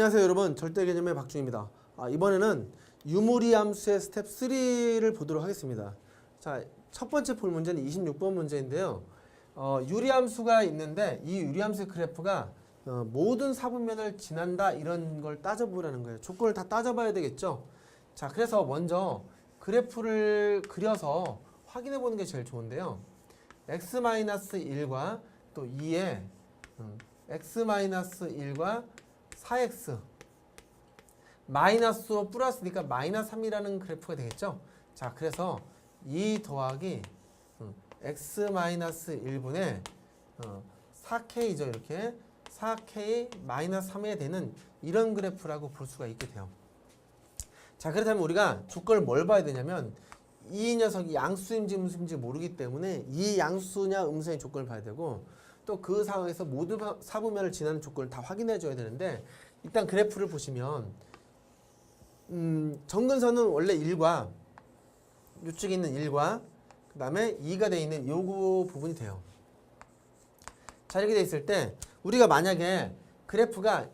안녕하세요 여러분, 절대개념의 박중입니다. 이번에는 유무리 함수의 스텝 3를 보도록 하겠습니다. 자, 첫 번째 볼 문제는 26번 문제인데요. 유리함수가 있는데 이 유리함수의 그래프가 모든 사분면을 지난다 이런 걸 따져보라는 거예요. 조건을 다 따져봐야 되겠죠. 자, 그래서 먼저 그래프를 그려서 확인해 보는 게 제일 좋은데요. x-1과 또 2에 x-1과 4x 마이너스로 플러스니까 마이너스 3이라는 그래프가 되겠죠. 자, 그래서 2 더하기 x-1분의 4k죠. 이렇게 4k 마이너스 3에 되는 이런 그래프라고 볼 수가 있게 돼요. 자, 그렇다면 우리가 조건을 뭘 봐야 되냐면 이 녀석이 양수인지 음수인지 모르기 때문에 이 양수냐 음수의 조건을 봐야 되고, 또 그 상황에서 모든 사분면을 지나는 조건을 다 확인해 줘야 되는데, 일단 그래프를 보시면 정근선은 원래 1과 이쪽에 있는 1과 그 다음에 2가 되어 있는 요거 부분이 돼요. 자, 이렇게 돼 있을 때 우리가 만약에 그래프가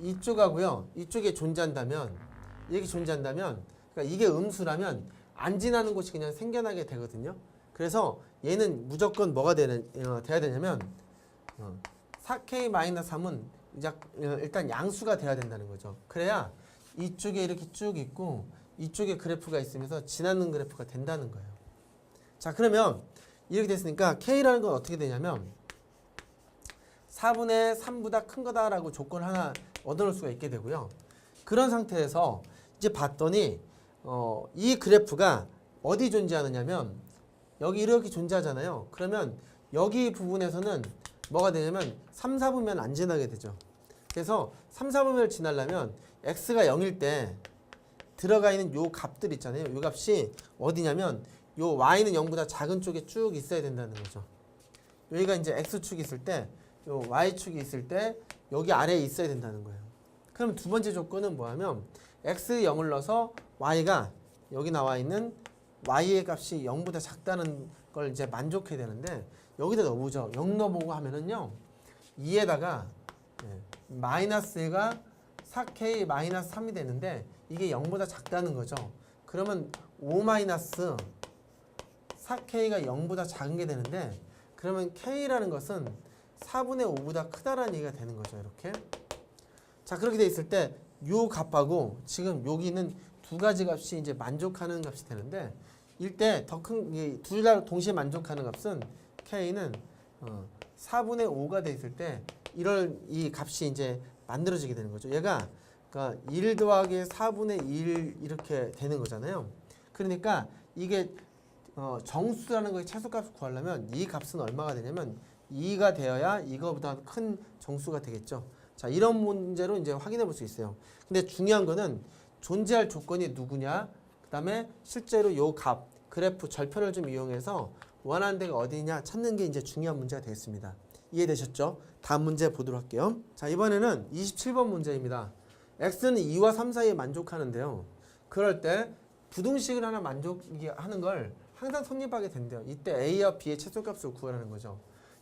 이쪽하고요 이쪽에 존재한다면, 이렇게 존재한다면, 그러니까 이게 음수라면 안 지나는 곳이 그냥 생겨나게 되거든요. 그래서 얘는 무조건 뭐가 돼야 되냐면 4k-3은 일단 양수가 돼야 된다는 거죠. 그래야 이쪽에 이렇게 쭉 있고 이쪽에 그래프가 있으면서 지나는 그래프가 된다는 거예요. 자, 그러면 이렇게 됐으니까 k라는 건 어떻게 되냐면 4분의 3보다 큰 거다라고 조건을 하나 얻어놓을 수가 있게 되고요. 그런 상태에서 이제 봤더니 이 그래프가 어디 존재하느냐면 여기 이렇게 존재하잖아요. 그러면 여기 부분에서는 뭐가 되냐면 3, 4분면 안 지나게 되죠. 그래서 3, 4분면을 지나려면 x가 0일 때 들어가 있는 요 값들 있잖아요. 요 값이 어디냐면 요 y는 0보다 작은 쪽에 쭉 있어야 된다는 거죠. 여기가 이제 x축이 있을 때, 요 y축이 있을 때 여기 아래에 있어야 된다는 거예요. 그럼 두 번째 조건은 뭐냐면 x 0을 넣어서 y가 여기 나와 있는 y의 값이 0보다 작다는 걸 이제 만족해야 되는데, 여기다 넣어보죠. 0 넣어보고 하면은요 2에다가 마이너스 1가 4k 마이너스 3이 되는데 이게 0보다 작다는 거죠. 그러면 5 마이너스 4k가 0보다 작은 게 되는데, 그러면 k라는 것은 4분의 5보다 크다라는 얘기가 되는 거죠. 이렇게. 자, 그렇게 돼 있을 때 요 값하고 지금 여기 있는 두 가지 값이 이제 만족하는 값이 되는데, 이때 더 큰 둘 다 동시에 만족하는 값은 k는 4분의 5가 돼 있을 때 이 값이 이제 만들어지게 되는 거죠. 얘가 그러니까 1 더하기 4분의 1 이렇게 되는 거잖아요. 그러니까 이게 정수라는 거의 최소값을 구하려면 이 값은 얼마가 되냐면 2가 되어야 이거보다 큰 정수가 되겠죠. 자, 이런 문제로 이제 확인해 볼 수 있어요. 근데 중요한 거는 존재할 조건이 누구냐, 그 다음에 실제로 요 값, 그래프 절편을 좀 이용해서 원하는 데가 어디냐 찾는 게 이제 중요한 문제가 되겠습니다. 이해되셨죠? 다음 문제 보도록 할게요. 자, 이번에는 27번 문제입니다. x는 2와 3 사이에 만족하는데요. 그럴 때 부등식을 하나 만족하는 걸 항상 성립하게 된대요. 이때 a와 b의 최소값을 구하라는 거죠.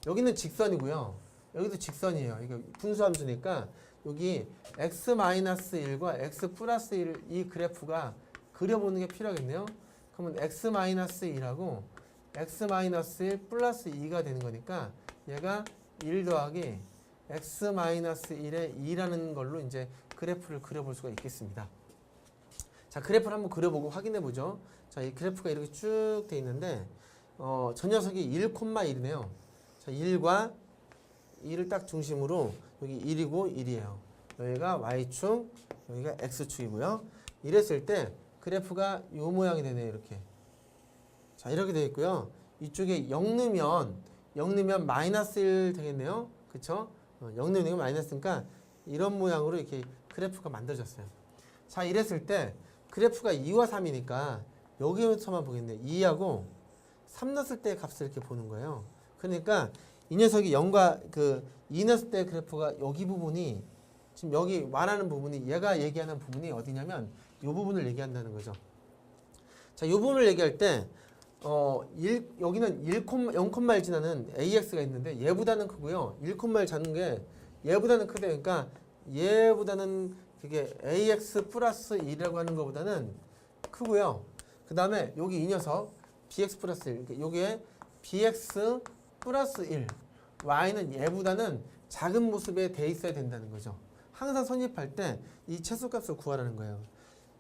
여기는 직선이고요. 여기도 직선이에요. 이게 분수함수니까 여기 x-1과 x 플러스 1 이 그래프가 그려보는 게 필요하겠네요. 그러면 x-1하고 x-1 플러스 2가 되는 거니까 얘가 1 더하기 x-1의 2라는 걸로 이제 그래프를 그려볼 수가 있겠습니다. 자, 그래프를 한번 그려보고 확인해 보죠. 자, 이 그래프가 이렇게 쭉 돼 있는데 저 녀석이 1,1이네요. 자, 1과 2를 딱 중심으로 여기 1이고 1이에요. 여기가 y축, 여기가 x축이고요. 이랬을 때 그래프가 요 모양이 되네요. 이렇게. 자, 이렇게 되어 있고요. 이쪽에 0 넣으면 마이너스 1 되겠네요. 그쵸? 0 넣으면 마이너스니까 이런 모양으로 이렇게 그래프가 만들어졌어요. 자, 이랬을 때 그래프가 2와 3이니까 여기서만 보겠네요. 2하고 3 넣었을 때 값을 이렇게 보는 거예요. 그러니까 이 녀석이 0과 2 넣었을 때 그래프가 여기 부분이, 지금 여기 말하는 부분이, 얘가 얘기하는 부분이 어디냐면 이 부분을 얘기한다는 거죠. 자, 이 부분을 얘기할 때 여기는 0,1 지나는 AX가 있는데 얘보다는 크고요. 1,1 잡는 게 얘보다는 크대. 그러니까 얘보다는 그게 ax 플러스 1이라고 하는 것보다는 크고요. 그 다음에 여기 이 녀석 bx 플러스 1, 요게 bx 플러스 1, y는 얘보다는 작은 모습에 돼 있어야 된다는 거죠. 항상 선입할 때 이 최소값을 구하라는 거예요.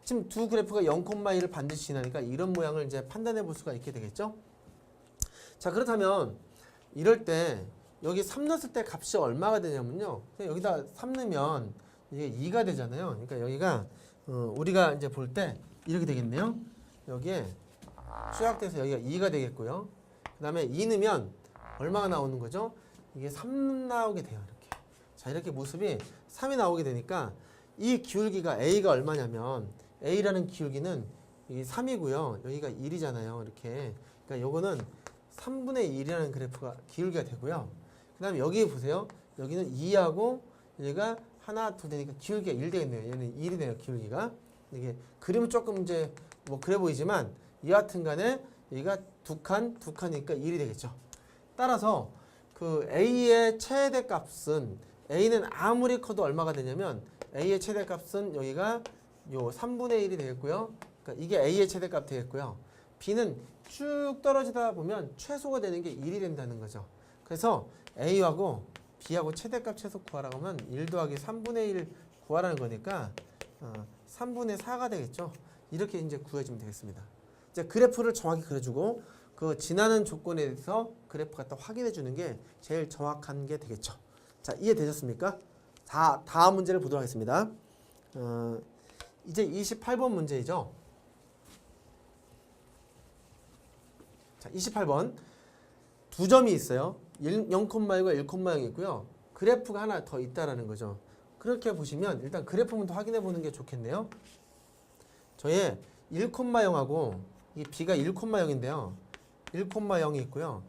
지금 두 그래프가 0,1을 반드시 지나니까 이런 모양을 이제 판단해 볼 수가 있게 되겠죠. 자, 그렇다면 이럴 때 여기 3 넣었을 때 값이 얼마가 되냐면요. 여기다 3 넣으면 이게 2가 되잖아요. 그러니까 여기가 우리가 이제 볼 때 이렇게 되겠네요. 여기에 수약돼서 여기가 2가 되겠고요. 그 다음에 2 넣으면 얼마가 나오는 거죠? 이게 3 나오게 돼요. 이렇게. 자, 이렇게 모습이 3이 나오게 되니까 이 기울기가 A가 얼마냐면 A라는 기울기는 이게 3이고요. 여기가 1이잖아요. 이렇게. 그러니까 요거는 3분의 1이라는 그래프가 기울기가 되고요. 그 다음에 여기 보세요. 여기는 2하고 얘가 하나, 둘 되니까 기울기가 1 되겠네요. 얘는 1이 돼요. 기울기가. 이게 그림은 조금 이제 뭐 그래 보이지만 여하튼 간에 여기가 두 칸이니까 1이 되겠죠. 따라서 그 A의 최대값은 A는 아무리 커도 얼마가 되냐면 A의 최대값은 여기가 요 3분의 1이 되겠고요. 그러니까 이게 A의 최대값 되겠고요. B는 쭉 떨어지다 보면 최소가 되는 게 1이 된다는 거죠. 그래서 A하고 B하고 최대값 최소 구하라고 하면 1 더하기 3분의 1 구하라는 거니까 3분의 4가 되겠죠. 이렇게 이제 구해주면 되겠습니다. 이제 그래프를 정확히 그려주고 그 지나는 조건에 대해서 그래프 갖다 확인해 주는 게 제일 정확한 게 되겠죠. 자, 이해되셨습니까? 다음 문제를 보도록 하겠습니다. 이제 28번 문제이죠. 자, 28번 두 점이 있어요. 0,1과 1,0이 있고요. 그래프가 하나 더 있다라는 거죠. 그렇게 보시면 일단 그래프부터 확인해 보는 게 좋겠네요. 저의 1,0하고 이 b가 1,0인데요. 1,0이 있고요.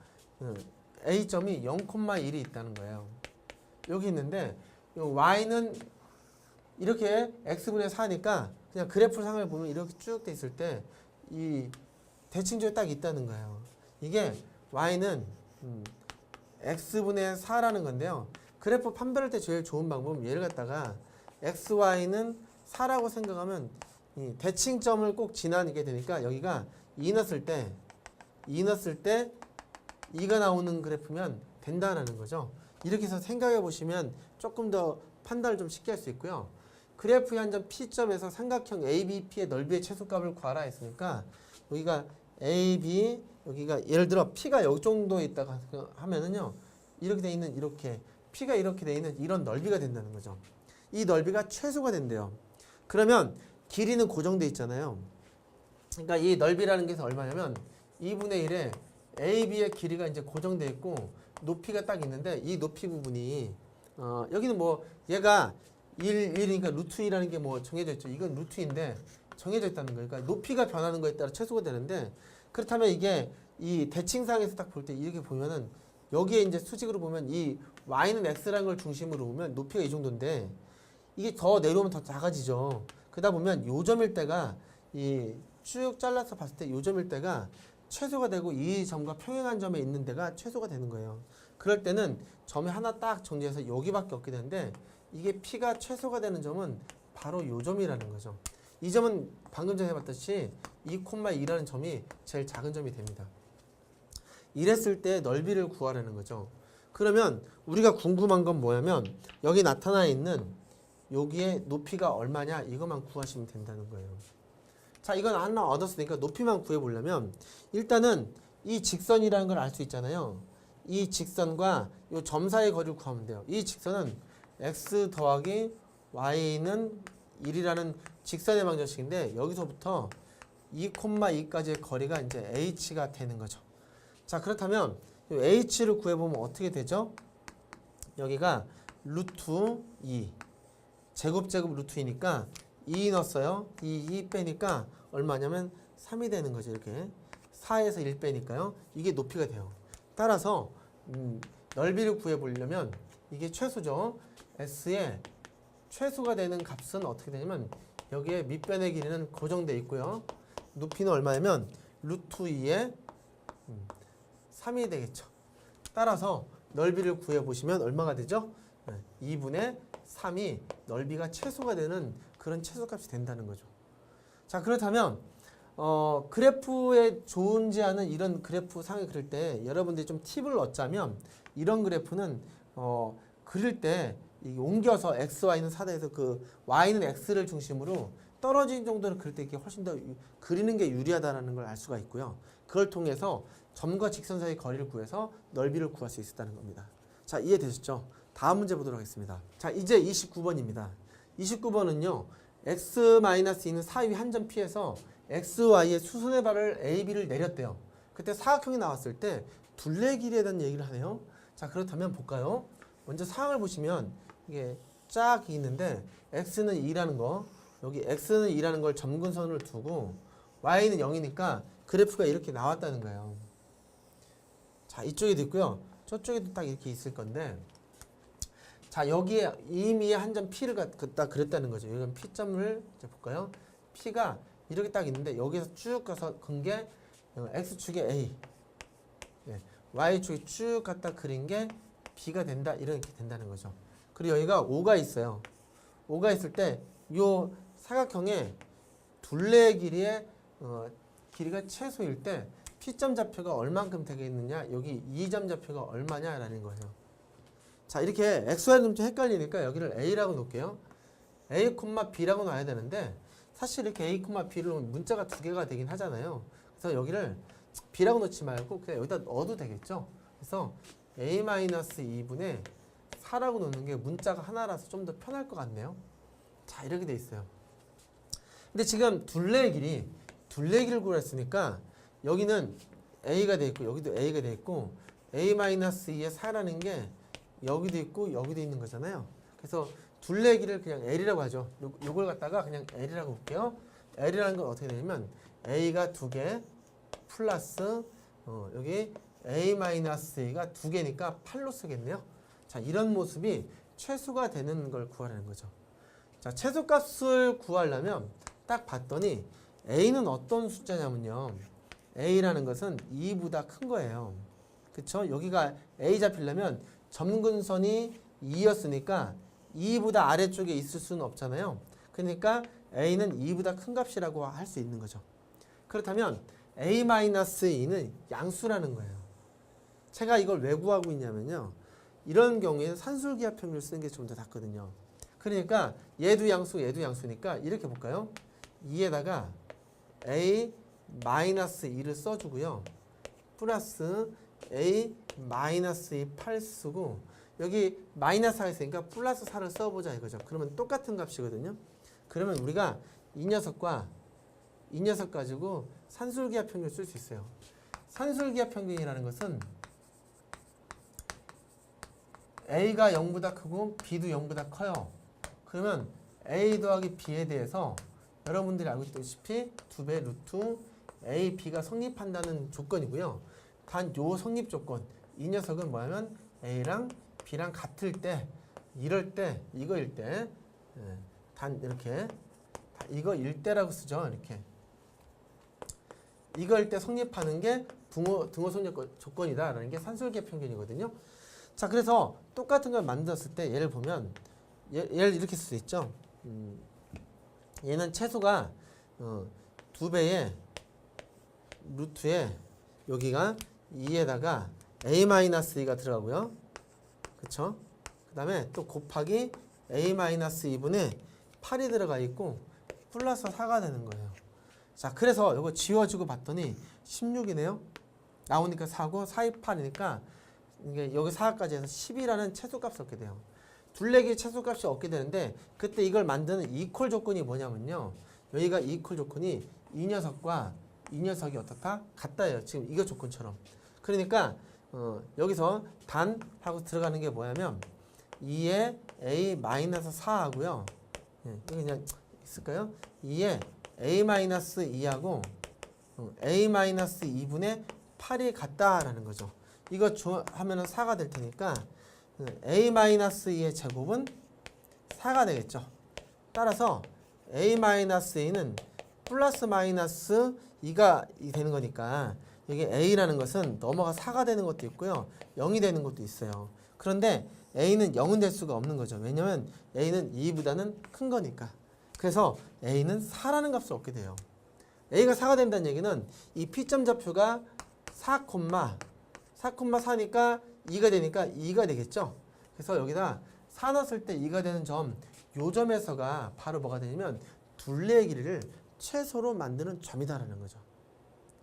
a점이 0,1이 있다는 거예요. 여기 있는데 y는 이렇게 x분의 4니까 그냥 그래프 상을 보면 이렇게 쭉 돼 있을 때 이 대칭조에 딱 있다는 거예요. 이게 y는 x분의 4라는 건데요. 그래프 판별할 때 제일 좋은 방법은 얘를 갖다가 xy는 4라고 생각하면 이 대칭점을 꼭 지나게 되니까 여기가 2 넣었을 때 2가 나오는 그래프면 된다는 거죠. 이렇게 해서 생각해 보시면 조금 더 판단을 좀 쉽게 할 수 있고요. 그래프의 한 점 P점에서 삼각형 ABP의 넓이의 최소값을 구하라 했으니까 여기가 AB, 여기가 예를 들어 P가 이 정도에 있다가 하면은요. 이렇게 돼 있는 이렇게 P가 이렇게 돼 있는 이런 넓이가 된다는 거죠. 이 넓이가 최소가 된대요. 그러면 길이는 고정돼 있잖아요. 그러니까 이 넓이라는 게 얼마냐면 2분의 1에 AB의 길이가 이제 고정돼 있고 높이가 딱 있는데 이 높이 부분이 여기는 뭐 얘가 1이니까 루트 2라는 게 뭐 정해져 있죠. 이건 루트 2인데 정해져 있다는 거예요. 그러니까 높이가 변하는 거에 따라 최소가 되는데 그렇다면 이게 이 대칭상에서 딱 볼 때 이렇게 보면은 여기에 이제 수직으로 보면 이 y는 x라는 걸 중심으로 보면 높이가 이 정도인데 이게 더 내려오면 더 작아지죠. 그러다 보면 요 점일 때가 이 쭉 잘라서 봤을 때 요 점일 때가 최소가 되고 이 점과 평행한 점에 있는 데가 최소가 되는 거예요. 그럴 때는 점이 하나 딱 정리해서 여기밖에 없게 되는데 이게 P가 최소가 되는 점은 바로 요 점이라는 거죠. 이 점은 방금 전에 봤듯이 2,2라는 점이 제일 작은 점이 됩니다. 이랬을 때 넓이를 구하라는 거죠. 그러면 우리가 궁금한 건 뭐냐면 여기 나타나 있는 여기에 높이가 얼마냐 이것만 구하시면 된다는 거예요. 자, 이건 하나 얻었으니까 높이만 구해보려면 일단은 이 직선이라는 걸 알 수 있잖아요. 이 직선과 이 점 사이의 거리를 구하면 돼요. 이 직선은 x 더하기 y는 1이라는 직선의 방정식인데 여기서부터 2,2까지의 거리가 이제 h가 되는 거죠. 자, 그렇다면 이 h를 구해보면 어떻게 되죠? 여기가 루트 2 제곱 루트 2니까 2 넣었어요. 2 빼니까 얼마냐면 3이 되는 거죠. 이렇게 4에서 1 빼니까요. 이게 높이가 돼요. 따라서 넓이를 구해보려면 이게 최소죠. S의 최소가 되는 값은 어떻게 되냐면 여기에 밑변의 길이는 고정되어 있고요. 높이는 얼마냐면 루트 2에 3이 되겠죠. 따라서 넓이를 구해보시면 얼마가 되죠? 2분의 3이 넓이가 최소가 되는 그런 최소값이 된다는 거죠. 자, 그렇다면 그래프에 존재하는 이런 그래프 상을 그릴 때 여러분들이 좀 팁을 얻자면 이런 그래프는 그릴 때 옮겨서 x, y는 4다해서 그 y는 x를 중심으로 떨어진 정도로 그릴 때 이게 훨씬 더 그리는 게 유리하다는 걸 알 수가 있고요. 그걸 통해서 점과 직선 사이의 거리를 구해서 넓이를 구할 수 있었다는 겁니다. 자, 이해되셨죠? 다음 문제 보도록 하겠습니다. 자, 이제 29번입니다. 29번은요. x-2는 사위 한 점 P에서 x, y의 수선의 발을 A, B를 내렸대요. 그때 사각형이 나왔을 때 둘레 길이에 대한 얘기를 하네요. 자, 그렇다면 볼까요? 먼저 상황을 보시면 이게 쫙 있는데 x는 2라는 거, 여기 x는 2라는 걸 점근선을 두고 y는 0이니까 그래프가 이렇게 나왔다는 거예요. 자, 이쪽에도 있고요. 저쪽에도 딱 이렇게 있을 건데, 자, 여기에 이미 한 점 P를 딱 그랬다는 거죠. 여기 P점을 이제 볼까요? P가 이렇게 딱 있는데 여기서 쭉 가서 건 게 X축에 A, Y축에 쭉 갖다 그린 게 B가 된다. 이렇게 된다는 거죠. 그리고 여기가 O가 있어요. O가 있을 때 요 사각형의 둘레 길이의 길이가 최소일 때 P점 좌표가 얼만큼 되겠느냐, 여기 2점 좌표가 얼마냐라는 거예요. 자, 이렇게 XY는 좀 헷갈리니까 여기를 A라고 놓을게요. A, B라고 놔야 되는데 사실 이렇게 A, B를 놓으면 문자가 두 개가 되긴 하잖아요. 그래서 여기를 B라고 놓지 말고 그냥 여기다 넣어도 되겠죠. 그래서 A-2분의 4라고 놓는 게 문자가 하나라서 좀 더 편할 것 같네요. 자, 이렇게 돼 있어요. 근데 지금 둘레의 길이를 구했으니까 여기는 A가 돼 있고 여기도 A가 돼 있고 A-2의 4라는 게 여기도 있고 여기도 있는 거잖아요. 그래서 둘레의 길이를 그냥 L이라고 하죠. 요걸 갖다가 그냥 L이라고 볼게요. L이라는 건 어떻게 되냐면 A가 2개 플러스 여기 A-A가 2개니까 8로 쓰겠네요. 자, 이런 모습이 최소가 되는 걸 구하라는 거죠. 자, 최소값을 구하려면 딱 봤더니 A는 어떤 숫자냐면요. A라는 것은 2보다 큰 거예요. 그쵸? 여기가 A 잡히려면 점근선이 2였으니까 2보다 아래쪽에 있을 수는 없잖아요. 그러니까 A는 2보다 큰 값이라고 할 수 있는 거죠. 그렇다면 A-2는 양수라는 거예요. 제가 이걸 왜 구하고 있냐면요. 이런 경우에는 산술기하 평균을 쓰는 게 좀 더 낫거든요. 그러니까 얘도 양수, 얘도 양수니까 이렇게 볼까요? 2에다가 A-2를 써주고요. 플러스 A-2 8 쓰고 여기 마이너스 4가 있으니까 플러스 4를 써보자 이거죠. 그러면 똑같은 값이거든요. 그러면 우리가 이 녀석 가지고 산술기하 평균을 쓸 수 있어요. 산술기하 평균이라는 것은 A가 0보다 크고 B도 0보다 커요. 그러면 A 더하기 B에 대해서 여러분들이 알고 있다시피 2배 루트 A, B가 성립한다는 조건이고요. 단 요 성립 조건, 이 녀석은 뭐냐면 A랑 B랑 같을 때, 이럴 때, 이거일 때, 단 이렇게 이거일 때라고 쓰죠. 이렇게 이거일 때 성립하는 게 등호 성립 조건이다라는 게 산술기하 평균이거든요. 자, 그래서 똑같은 걸 만들었을 때 얘를 보면 얘를 이렇게 쓸 수 있죠. 얘는 최소가 2배의 루트에 여기가 2에다가 A-2가 들어가고요. 그쵸? 그 다음에 또 곱하기 A-2분의 8이 들어가 있고 플러스 4가 되는 거예요. 자, 그래서 이거 지워지고 봤더니 16이네요. 나오니까 4고 4이 8이니까 이게 여기 4까지 해서 10이라는 최소값을 얻게 돼요. 둘레길 최소값이 얻게 되는데 그때 이걸 만드는 이퀄 조건이 뭐냐면요. 여기가 이퀄 조건이 이 녀석과 이 녀석이 어떻다? 같다예요. 지금 이거 조건처럼. 그러니까 여기서 단 하고 들어가는 게 뭐냐면 2에 A-4하고요. 여기 그냥 있을까요? 2에 A-2하고 A-2분의 8이 같다라는 거죠. 이거 하면은 4가 될 테니까 A-2의 제곱은 4가 되겠죠. 따라서 A-2는 플러스 마이너스 2가 되는 거니까 여기 A라는 것은 넘어가 4가 되는 것도 있고요. 0이 되는 것도 있어요. 그런데 A는 0은 될 수가 없는 거죠. 왜냐면 A는 2보다는 큰 거니까. 그래서 A는 4라는 값을 얻게 돼요. A가 4가 된다는 얘기는 이 P점 좌표가 4,4니까 2가 되니까 2가 되겠죠. 그래서 여기다 4 넣었을 때 2가 되는 점, 요 점에서가 바로 뭐가 되냐면 둘레의 길이를 최소로 만드는 점이다라는 거죠.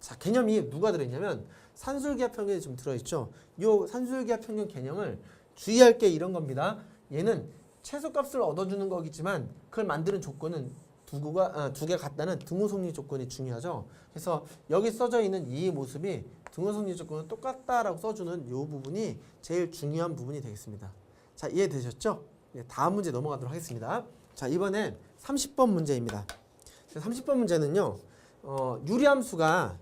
자, 개념이 누가 들어있냐면 산술기하 평균이 지금 들어있죠. 요 산술기하 평균 개념을 주의할 게 이런 겁니다. 얘는 최소값을 얻어주는 거겠지만 그걸 만드는 조건은 두 개가 같다는 등호성리 조건이 중요하죠. 그래서 여기 써져 있는 이 모습이 등호성리 조건은 똑같다라고 써주는 이 부분이 제일 중요한 부분이 되겠습니다. 자, 이해되셨죠? 네, 다음 문제 넘어가도록 하겠습니다. 자, 이번엔 30번 문제입니다. 30번 문제는요, 유리함수가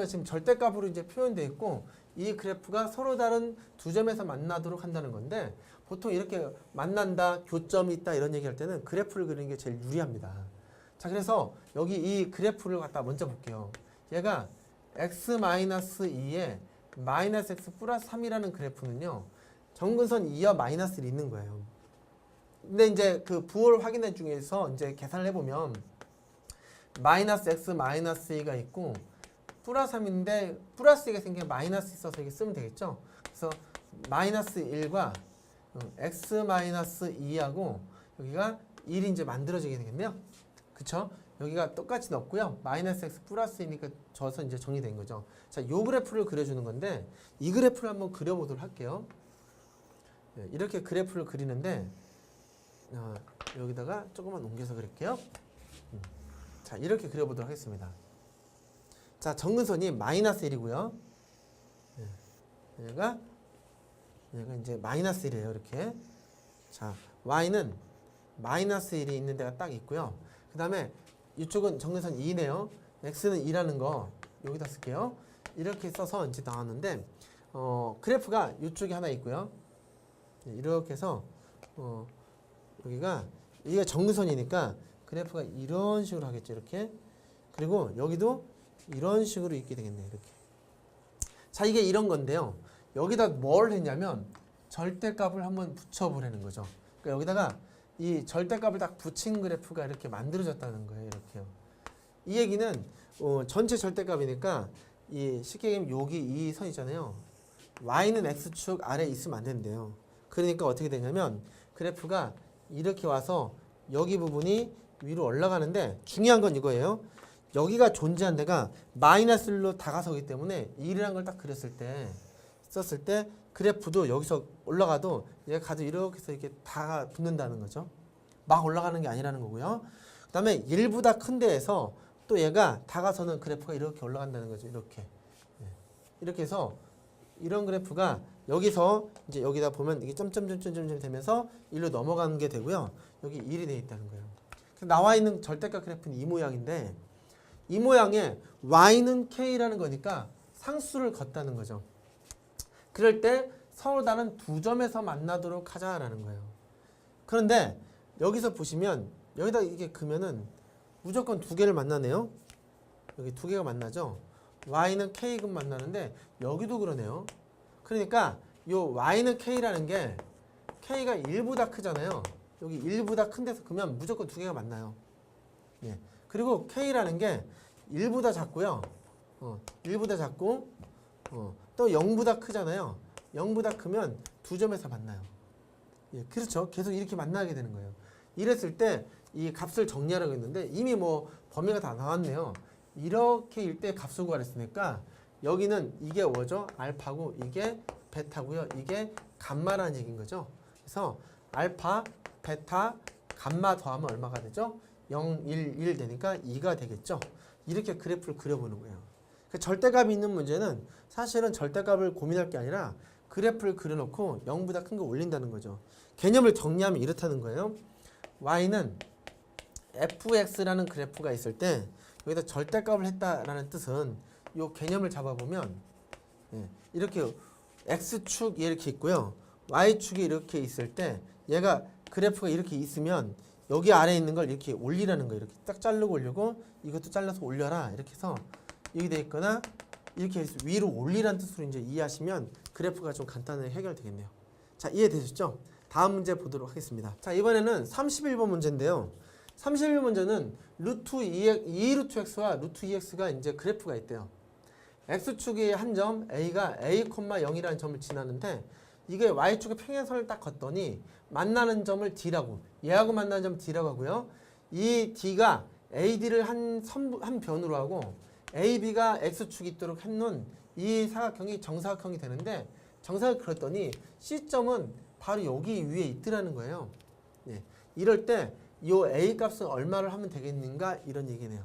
지금 절대값으로 이제 표현되어 있고, 이 그래프가 서로 다른 두 점에서 만나도록 한다는 건데, 보통 이렇게 만난다, 교점이 있다 이런 얘기할 때는 그래프를 그리는 게 제일 유리합니다. 자, 그래서 여기 이 그래프를 갖다 먼저 볼게요. 얘가 x-2에 마이너스 x 플러스 3이라는 그래프는요, 정근선 2와 마이너스 1이 있는 거예요. 근데 이제 그 부호를 확인해 중에서 이제 계산을 해보면 마이너스 x 마이너스 2가 있고 플러스 3인데 플러스 2가 생기면 마이너스 있어서 이렇게 쓰면 되겠죠. 그래서 마이너스 1과 x 마이너스 2하고 여기가 1이 이제 만들어지게 되겠네요. 그쵸? 여기가 똑같이 넣었고요. 마이너스 x 플러스 2니까 저서 이제 정리된 거죠. 자, 요 그래프를 그려주는 건데 이 그래프를 한번 그려보도록 할게요. 이렇게 그래프를 그리는데 여기다가 조금만 옮겨서 그릴게요. 자, 이렇게 그려보도록 하겠습니다. 자, 정근선이 마이너스 1이고요. 얘가 이제 마이너스 1이에요. 이렇게. 자, y는 마이너스 1이 있는 데가 딱 있고요. 그 다음에 이쪽은 정근선 2네요. x는 2라는 거 여기다 쓸게요. 이렇게 써서 이제 나왔는데 그래프가 이쪽에 하나 있고요. 이렇게 해서 여기가 이게 정근선이니까 그래프가 이런 식으로 하겠죠. 이렇게. 그리고 여기도 이런 식으로 있게 되겠네요. 이렇게. 자, 이게 이런 건데요. 여기다 뭘 했냐면 절대값을 한번 붙여보라는 거죠. 그러니까 여기다가 이 절대값을 딱 붙인 그래프가 이렇게 만들어졌다는 거예요. 이렇게요. 이 얘기는 전체 절대값이니까 이 쉽게 얘기하면 여기 이 선 있잖아요. y는 x축 아래에 있으면 안 된대요. 그러니까 어떻게 되냐면 그래프가 이렇게 와서 여기 부분이 위로 올라가는데 중요한 건 이거예요. 여기가 존재한 데가 마이너스 1로 다가서기 때문에 1이라는 걸 딱 그렸을 때 썼을 때 그래프도 여기서 올라가도 얘가 가도 이렇게 해서 이렇게 다 붙는다는 거죠. 막 올라가는 게 아니라는 거고요. 그 다음에 1보다 큰 데에서 또 얘가 다가서는 그래프가 이렇게 올라간다는 거죠. 이렇게. 이렇게 해서 이런 그래프가 여기서 이제 여기다 보면 이게 점점점점점 되면서 1로 넘어가는 게 되고요. 여기 1이 돼 있다는 거예요. 나와 있는 절대값 그래프는 이 모양인데 이 모양에 y는 k라는 거니까 상수를 걷다는 거죠. 그럴 때 서로 다른 두 점에서 만나도록 하자라는 거예요. 그런데 여기서 보시면 여기다 이게 그면은 무조건 두 개를 만나네요. 여기 두 개가 만나죠. y는 k금 만나는데 여기도 그러네요. 그러니까 요 y는 k라는 게 k가 1보다 크잖아요. 여기 1보다 큰 데서 그면 무조건 두 개가 만나요. 예. 그리고 k라는 게 1보다 작고요. 1보다 작고 또 0보다 크잖아요. 0보다 크면 두 점에서 만나요. 예, 그렇죠. 계속 이렇게 만나게 되는 거예요. 이랬을 때 이 값을 정리하라고 했는데 이미 뭐 범위가 다 나왔네요. 이렇게 일 때 값을 구하랬으니까 여기는 이게 뭐죠? 알파고 이게 베타고요. 이게 감마라는 얘기인 거죠. 그래서 알파, 베타, 감마 더하면 얼마가 되죠? 0, 1, 1 되니까 2가 되겠죠. 이렇게 그래프를 그려보는 거예요. 절대값이 있는 문제는 사실은 절대값을 고민할 게 아니라 그래프를 그려놓고 0보다 큰 거 올린다는 거죠. 개념을 정리하면 이렇다는 거예요. y는 fx라는 그래프가 있을 때 여기다 절대값을 했다라는 뜻은 이 개념을 잡아보면 이렇게 x축이 이렇게 있고요. y축이 이렇게 있을 때 얘가 그래프가 이렇게 있으면 여기 아래에 있는 걸 이렇게 올리라는 거예요. 이렇게 딱 자르고 올리고 이것도 잘라서 올려라. 이렇게 해서 이렇게 돼 있거나 이렇게 해서 위로 올리라는 뜻으로 이제 이해하시면 그래프가 좀 간단하게 해결되겠네요. 자, 이해되셨죠? 다음 문제 보도록 하겠습니다. 자, 이번에는 31번 문제인데요. 31번 문제는 루트 2 루트 x와 루트 2x가 이제 그래프가 있대요. x축의 한 점 a가 a, 0이라는 점을 지나는데 이게 y축의 평행선을 딱 걷더니 만나는 점을 d라고, 얘하고 만나는 점 d라고 하고요. 이 d가 ad를 한 변으로 하고 ab가 x축이 있도록 해놓은 이 사각형이 정사각형이 되는데 정사각을 그렸더니 C점은 바로 여기 위에 있더라는 거예요. 예. 이럴 때 이 A 값은 얼마를 하면 되겠는가 이런 얘기네요.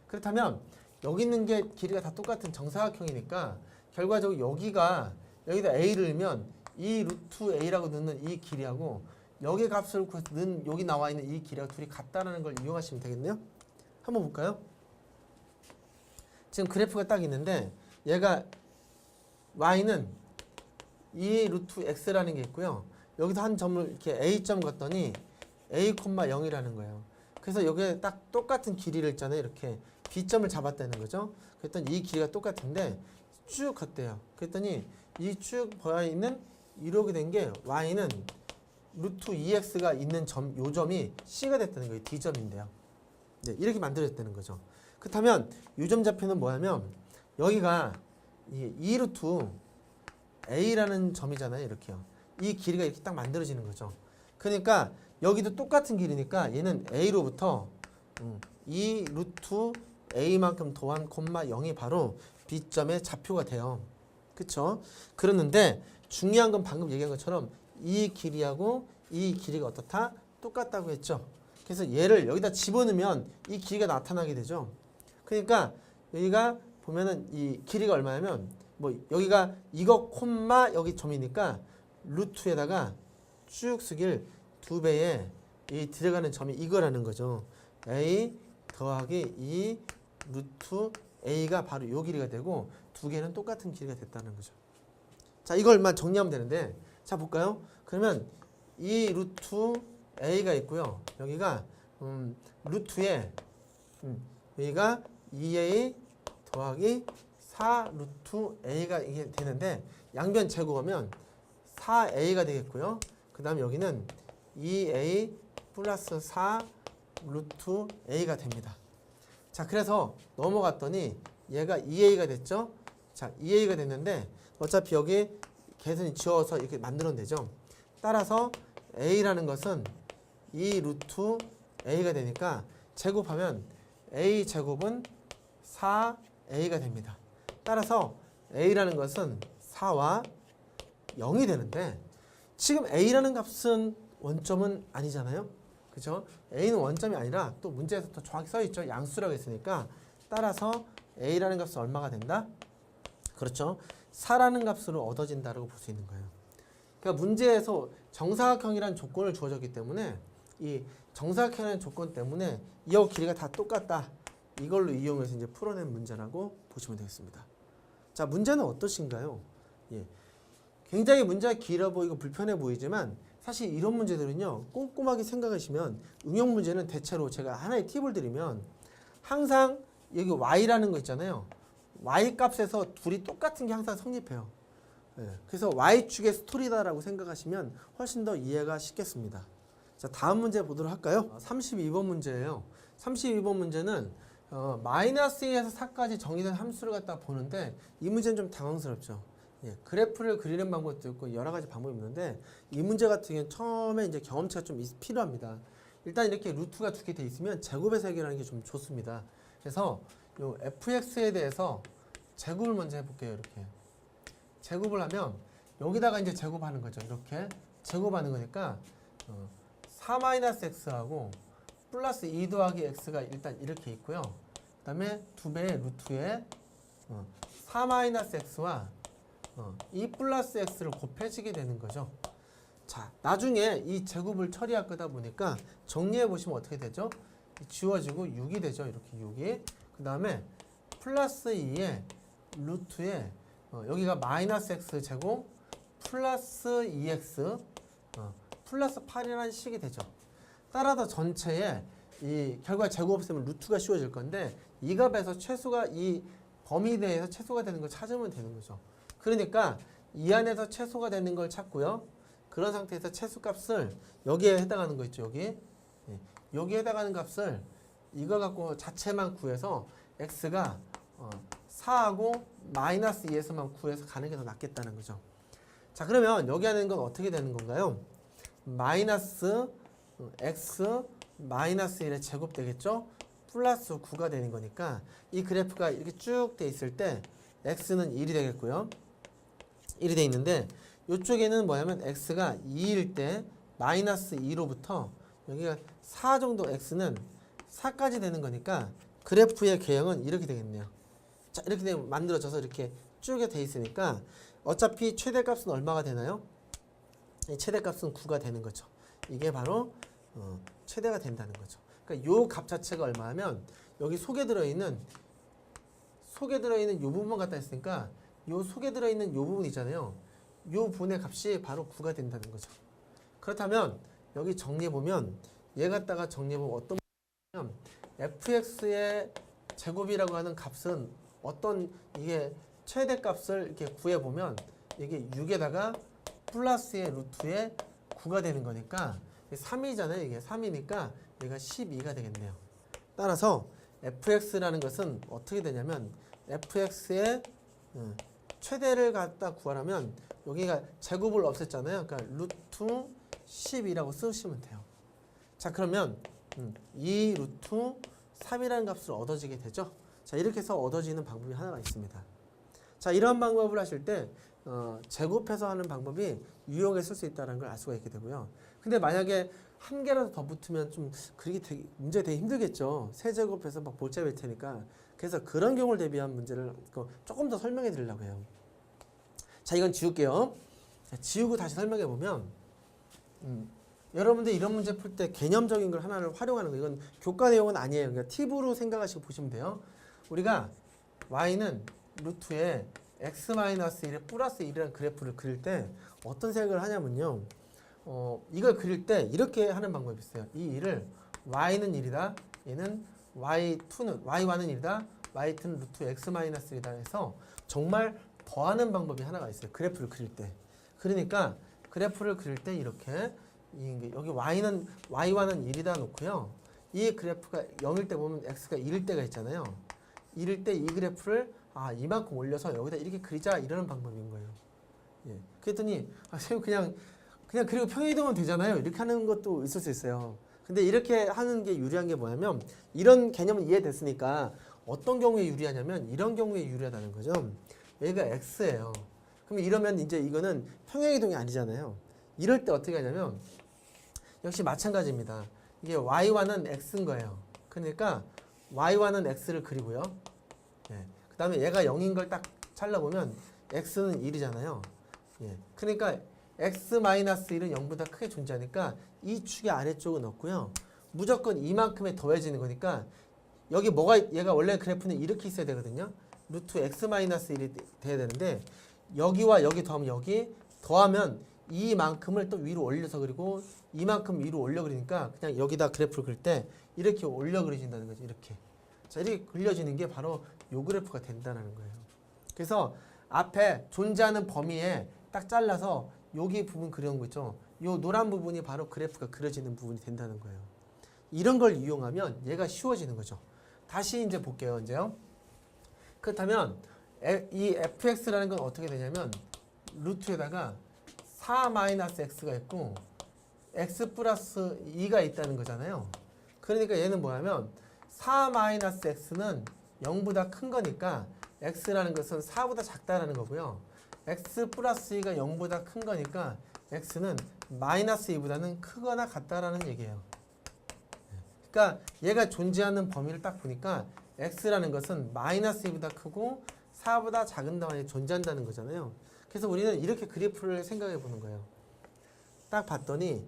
그렇다면 여기 있는 게 길이가 다 똑같은 정사각형이니까 결과적으로 여기다 A를 넣으면 이 루트 A라고 넣는 이 길이하고 여기 값을 넣은 여기 나와 있는 이 길이하고 둘이 같다는 걸 이용하시면 되겠네요. 한번 볼까요? 지금 그래프가 딱 있는데 얘가 Y는 이 루트 X라는 게 있고요. 여기서 한 점을 이렇게 A점 갔더니 A, 0이라는 거예요. 그래서 여기에 딱 똑같은 길이를 있잖아요. 이렇게 B점을 잡았다는 거죠. 그랬더니 이 길이가 똑같은데 쭉 갔대요. 그랬더니 이 쭉 보여 있는 이렇게 된 게 Y는 루트 2X가 있는 점, 요 점이 C가 됐다는 거예요. D점인데요. 네, 이렇게 만들어졌다는 거죠. 그렇다면 요 점 좌표는 뭐냐면 여기가 이 루트 A라는 점이잖아요. 이렇게요. 이 길이가 이렇게 딱 만들어지는 거죠. 그러니까 여기도 똑같은 길이니까 얘는 A로부터 이 루트 A만큼 더한 콤마 0이 바로 B점의 좌표가 돼요. 그쵸? 그러는데 중요한 건 방금 얘기한 것처럼 이 길이하고 이 길이가 어떻다? 똑같다고 했죠. 그래서 얘를 여기다 집어넣으면 이 길이가 나타나게 되죠. 그러니까 여기가 보면은 이 길이가 얼마냐면 뭐 여기가 이거 콤마 여기 점이니까 루트에다가 쭉 쓰길 2배에 이 들어가는 점이 이거라는 거죠. A 더하기 2 루트 A가 바로 요 길이가 되고 두 개는 똑같은 길이가 됐다는 거죠. 자, 이걸만 정리하면 되는데 자 볼까요? 그러면 이 루트 A가 있고요. 여기가 루트에 여기가 2A 더하기 4 루트 A가 이게 되는데 양변 제곱하면 4A가 되겠고요. 그 다음에 여기는 2A 플러스 4 루트 A가 됩니다. 자, 그래서 넘어갔더니 얘가 2A가 됐죠. 자, 2A가 됐는데 어차피 여기 계산이 지워서 이렇게 만들어도 되죠. 따라서 A라는 것은 2 루트 A가 되니까 제곱하면 A 제곱은 4A가 됩니다. 따라서 A라는 것은 4와 0이 되는데 지금 A라는 값은 원점은 아니잖아요. 그죠? A는 원점이 아니라 또 문제에서 더 정확히 써있죠. 양수라고 했으니까 따라서 A라는 값은 얼마가 된다? 그렇죠. 4라는 값으로 얻어진다라고 볼 수 있는 거예요. 그러니까 문제에서 정사각형이라는 조건을 주어졌기 때문에 이 정사각형이라는 조건 때문에 이 길이가 다 똑같다. 이걸로 이용해서 이제 풀어낸 문제라고 보시면 되겠습니다. 자, 문제는 어떠신가요? 예. 굉장히 문제가 길어 보이고 불편해 보이지만 사실 이런 문제들은요 꼼꼼하게 생각하시면 응용 문제는 대체로 제가 하나의 팁을 드리면 항상 여기 y라는 거 있잖아요. y 값에서 둘이 똑같은 게 항상 성립해요. 예. 그래서 y축의 스토리다라고 생각하시면 훨씬 더 이해가 쉽겠습니다. 자, 다음 문제 보도록 할까요? 32번 문제예요. 32번 문제는 마이너스 2에서 4까지 정의된 함수를 갖다 보는데 이 문제는 좀 당황스럽죠. 예, 그래프를 그리는 방법도 있고 여러 가지 방법이 있는데 이 문제 같은 경우는 처음에 이제 경험치가 좀 필요합니다. 일단 이렇게 루트가 두 개 돼 있으면 제곱해서 해결하는 게 좀 좋습니다. 그래서 요 fx에 대해서 제곱을 먼저 해볼게요. 이렇게 제곱을 하면 여기다가 이제 제곱하는 거죠. 이렇게 제곱하는 거니까 4-x하고 플러스 2 더하기 x가 일단 이렇게 있고요. 그 다음에 2배의 루트에 4-x와 2 플러스 x를 곱해지게 되는 거죠. 자, 나중에 이 제곱을 처리할 거다 보니까 정리해 보시면 어떻게 되죠? 지워지고 6이 되죠. 이렇게 6이. 그 다음에 플러스 2에 루트에 여기가 마이너스 x 제곱 플러스 2x 플러스 8이라는 식이 되죠. 따라서 전체에 이 결과 제곱 없으면 루트가 씌워질 건데 이 값에서 최소가 이 범위 내에서 최소가 되는 걸 찾으면 되는 거죠. 그러니까 이 안에서 최소가 되는 걸 찾고요. 그런 상태에서 최소값을 여기에 해당하는 거 있죠. 여기. 예. 여기에 해당하는 값을 이거 갖고 자체만 구해서 x가 4하고 마이너스 2에서만 구해서 가는 게 더 낫겠다는 거죠. 자, 그러면 여기 하는 건 어떻게 되는 건가요? 마이너스 x 마이너스 1의 제곱 되겠죠? 플러스 9가 되는 거니까 이 그래프가 이렇게 쭉 돼 있을 때 x는 1이 되겠고요. 1이 돼 있는데 이쪽에는 뭐냐면 x가 2일 때 마이너스 2로부터 여기가 4 정도 x는 4까지 되는 거니까 그래프의 개형은 이렇게 되겠네요. 자, 이렇게 만들어져서 이렇게 쭉 돼 있으니까 어차피 최대값은 얼마가 되나요? 이 최대값은 9가 되는 거죠. 이게 바로 최대가 된다는 거죠. 그러니까 요 값 자체가 얼마냐면 여기 속에 들어있는 요 부분 갖다 했으니까 요 속에 들어있는 요 부분 있잖아요. 요 분의 값이 바로 9가 된다는 거죠. 그렇다면 여기 정리해보면 얘 갖다가 정리해보면 어떤 면 fx의 제곱이라고 하는 값은 어떤 이게 최대값을 이렇게 구해보면 이게 6에다가 플러스의 루트의 9가 되는 거니까 3이잖아요. 이게 3이니까 얘가 12가 되겠네요. 따라서 fx라는 것은 어떻게 되냐면 fx의 최대를 갖다 구하려면 여기가 제곱을 없앴잖아요. 그러니까 루트 10이라고 쓰시면 돼요. 자, 그러면 2 루트 3이라는 값을 얻어지게 되죠. 자, 이렇게 해서 얻어지는 방법이 하나가 있습니다. 자, 이런 방법을 하실 때 제곱해서 하는 방법이 유용하게 쓸 수 있다는 걸 알 수가 있게 되고요. 근데 만약에 한 개라도 더 붙으면 좀 그게 문제가 되게 힘들겠죠. 세제곱해서 막 볼잡일 테니까. 그래서 그런 경우를 대비한 문제를 조금 더 설명해 드리려고 해요. 자, 이건 지울게요. 자, 지우고 다시 설명해 보면 여러분들 이런 문제 풀 때 개념적인 걸 하나를 활용하는 거, 이건 교과 내용은 아니에요. 그러니까 팁으로 생각하시고 보시면 돼요. 우리가 y는 루트에 x-1에 플러스 1이라는 그래프를 그릴 때 어떤 생각을 하냐면요. 이걸 그릴 때 이렇게 하는 방법이 있어요. 이 일을 y는 1이다. 얘는 y1은 1이다. y2는 루트 x-1이다 해서 정말 더하는 방법이 하나가 있어요. 그래프를 그릴 때. 그러니까 그래프를 그릴 때 이렇게 여기 y와는 1이다 놓고요. 이 그래프가 0일 때 보면 x가 1일 때가 있잖아요. 1일 때 이 그래프를 이만큼 올려서 여기다 이렇게 그리자 이러는 방법인 거예요. 예. 그랬더니 선생님 그냥 그리고 평행이동은 되잖아요. 이렇게 하는 것도 있을 수 있어요. 근데 이렇게 하는 게 유리한 게 뭐냐면 이런 개념은 이해됐으니까 어떤 경우에 유리하냐면 이런 경우에 유리하다는 거죠. 여기가 x예요. 그럼 이러면 이제 이거는 평행이동이 아니잖아요. 이럴 때 어떻게 하냐면 역시 마찬가지입니다. 이게 y와는 x인 거예요. 그러니까 y와는 x를 그리고요. 예. 그 다음에 얘가 0인 걸 딱 잘라보면 x는 1이잖아요. 예. 그러니까 x-1은 0보다 크게 존재하니까 이 축의 아래쪽은 없고요. 무조건 이만큼에 더해지는 거니까 여기 얘가 원래 그래프는 이렇게 있어야 되거든요. 루트 x-1이 돼야 되는데 여기와 여기 더하면 여기 더하면 이만큼을 또 위로 올려서 그리고 이만큼 위로 올려 그리니까 그냥 여기다 그래프를 그릴 때 이렇게 올려 그려진다는 거죠. 이렇게. 자, 이렇게 그려지는 게 바로 요 그래프가 된다는 거예요. 그래서 앞에 존재하는 범위에 딱 잘라서 여기 부분 그려놓은 거 있죠. 요 노란 부분이 바로 그래프가 그려지는 부분이 된다는 거예요. 이런 걸 이용하면 얘가 쉬워지는 거죠. 다시 이제 볼게요. 이제요. 그렇다면 이 fx라는 건 어떻게 되냐면 루트에다가 4-x가 있고 x 플러스 2가 있다는 거잖아요. 그러니까 얘는 뭐냐면 4-x는 0보다 큰 거니까 x라는 것은 4보다 작다라는 거고요. x 플러스 2가 0보다 큰 거니까 x는 마이너스 2보다는 크거나 같다라는 얘기예요. 그러니까 얘가 존재하는 범위를 딱 보니까 x라는 것은 마이너스 2보다 크고 4보다 작은 동안에 존재한다는 거잖아요. 그래서 우리는 이렇게 그래프를 생각해 보는 거예요. 딱 봤더니